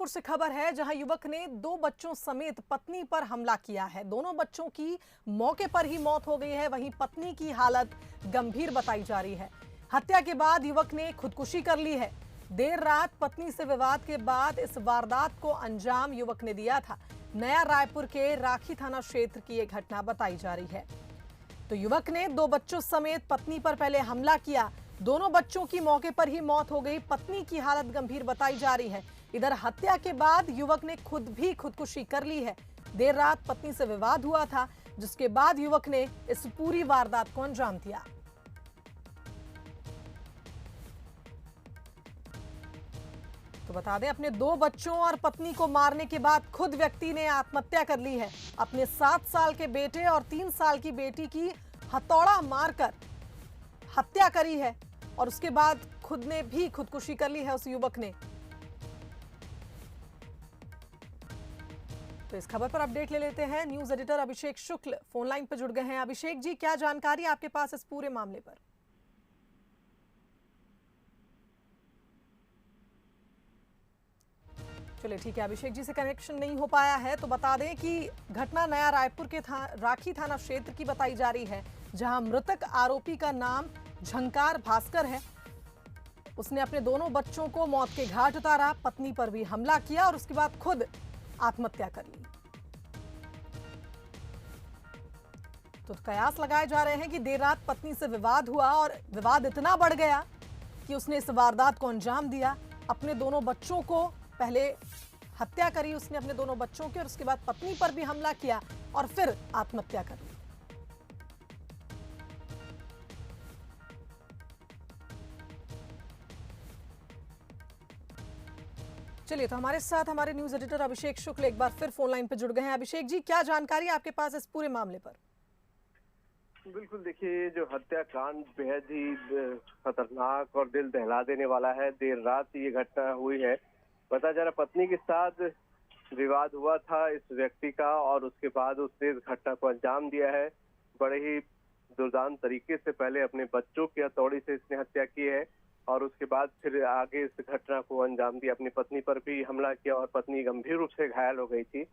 रायपुर से खबर है, जहां युवक ने 2 बच्चों समेत पत्नी पर हमला किया है। दोनों बच्चों की मौके पर ही मौत हो गई है, वहीं पत्नी की हालत गंभीर बताई जा रही है। हत्या के बाद युवक ने खुदकुशी कर ली है। देर रात पत्नी से विवाद के बाद इस वारदात को अंजाम युवक ने दिया था। नया रायपुर के राखी थाना क्षेत्र की यह घटना बताई जा रही है। तो युवक ने 2 बच्चों समेत पत्नी पर पहले हमला किया। दोनों बच्चों की मौके पर ही मौत हो गई। पत्नी की हालत गंभीर बताई जा रही है। इधर हत्या के बाद युवक ने खुद भी खुदकुशी कर ली है। देर रात पत्नी से विवाद हुआ था, जिसके बाद युवक ने इस पूरी वारदात को अंजाम दिया। तो बता दें, अपने 2 बच्चों और पत्नी को मारने के बाद खुद व्यक्ति ने आत्महत्या कर ली है। अपने 7 साल के बेटे और 3 साल की बेटी की हथौड़ा मारकर हत्या करी है और उसके बाद खुद ने भी खुदकुशी कर ली है उस युवक ने। तो इस खबर पर अपडेट ले लेते हैं। न्यूज एडिटर अभिषेक शुक्ल फोन लाइन पर जुड़ गए हैं। अभिषेक जी, क्या जानकारी आपके पास इस पूरे मामले पर? चलिए ठीक है, अभिषेक जी से कनेक्शन नहीं हो पाया है। तो बता दें कि घटना नया रायपुर के राखी थाना क्षेत्र की बताई जा रही है, जहां मृतक आरोपी का नाम झंकार भास्कर है। उसने अपने दोनों बच्चों को मौत के घाट उतारा, पत्नी पर भी हमला किया और उसके बाद खुद आत्महत्या कर ली। तो कयास लगाए जा रहे हैं कि देर रात पत्नी से विवाद हुआ और विवाद इतना बढ़ गया कि उसने इस वारदात को अंजाम दिया। अपने दोनों बच्चों को पहले हत्या करी उसने, अपने दोनों बच्चों की, और उसके बाद पत्नी पर भी हमला किया और फिर आत्महत्या कर ली। चलिए, तो हमारे साथ हमारे न्यूज एडिटर अभिषेक शुक्ल एक बार फिर फोन लाइन पर जुड़ गए हैं। अभिषेक जी, क्या जानकारी आपके पास इस पूरे मामले पर? बिल्कुल, देखिए, जो हत्याकांड बेहद ही खतरनाक और दिल दहला देने वाला है। देर रात ये घटना हुई है। पता जा रहा पत्नी के साथ विवाद हुआ था इस व्यक्ति का और उसके बाद उसने इस घटना को अंजाम दिया है। बड़े ही दुर्दांत तरीके से पहले अपने बच्चों की हथौड़ी से इसने हत्या की है और उसके बाद फिर आगे इस घटना को अंजाम दिया। अपनी पत्नी पर भी हमला किया और पत्नी गंभीर रूप से घायल हो गई थी,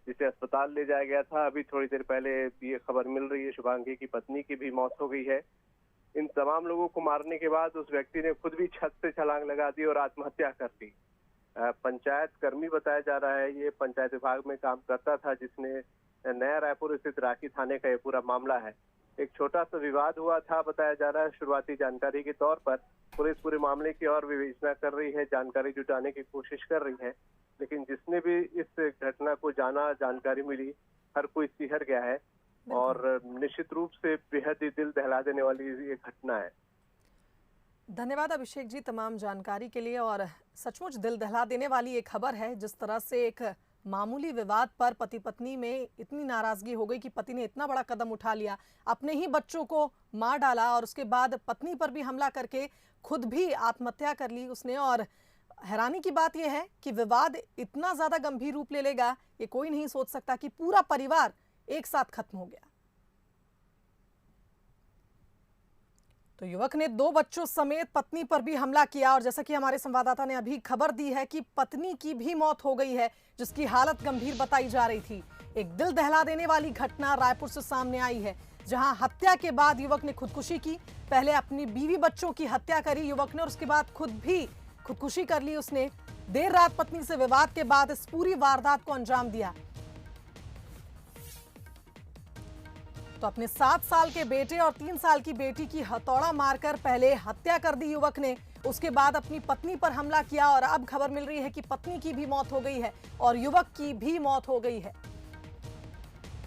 जिसे अस्पताल ले जाया गया था। अभी थोड़ी देर पहले ये खबर मिल रही है शुभांगी की पत्नी की भी मौत हो गई है। इन तमाम लोगों को मारने के बाद उस व्यक्ति ने खुद भी छत से छलांग लगा दी और आत्महत्या कर ली। पंचायत कर्मी बताया जा रहा है, ये पंचायत विभाग में काम करता था, जिसने नया रायपुर स्थित राखी थाने का ये पूरा मामला है। एक छोटा सा विवाद हुआ था बताया जा रहा है। शुरुआती जानकारी के तौर पर पुलिस पूरे मामले की और विवेचना कर रही है, जानकारी जुटाने की कोशिश कर रही है, लेकिन जिसने भी इस घटना को जाना, जानकारी मिली, हर कोई सिहर गया है और निश्चित रूप से बेहद ही दिल दहला देने वाली ये घटना है। धन्यवाद अभिषेक जी तमाम जानकारी के लिए। और सचमुच दिल दहला देने वाली एक खबर है, जिस तरह से एक मामूली विवाद पर पति पत्नी में इतनी नाराजगी हो गई कि पति ने इतना बड़ा कदम उठा लिया, अपने ही बच्चों को मार डाला और उसके बाद पत्नी पर भी हमला करके खुद भी आत्महत्या कर ली उसने। और हैरानी की बात यह है कि विवाद इतना ज्यादा गंभीर रूप ले लेगा, ये कोई नहीं सोच सकता कि पूरा परिवार एक साथ खत्म हो गया। तो युवक ने 2 बच्चों समेत पत्नी पर भी हमला किया और जैसा कि हमारे संवाददाता ने अभी खबर दी है कि पत्नी की भी मौत हो गई है, जिसकी हालत गंभीर बताई जा रही थी। एक दिल दहला देने वाली घटना रायपुर से सामने आई है, जहां हत्या के बाद युवक ने खुदकुशी की। पहले अपनी बीवी बच्चों की हत्या करी युवक ने और उसके बाद खुद भी खुदकुशी कर ली उसने। देर रात पत्नी से विवाद के बाद इस पूरी वारदात को अंजाम दिया। तो अपने 7 साल के बेटे और 3 साल की बेटी की हथौड़ा मारकर पहले हत्या कर दी युवक ने, उसके बाद अपनी पत्नी पर हमला किया और अब खबर मिल रही है कि पत्नी की भी मौत हो गई है और युवक की भी मौत हो गई है।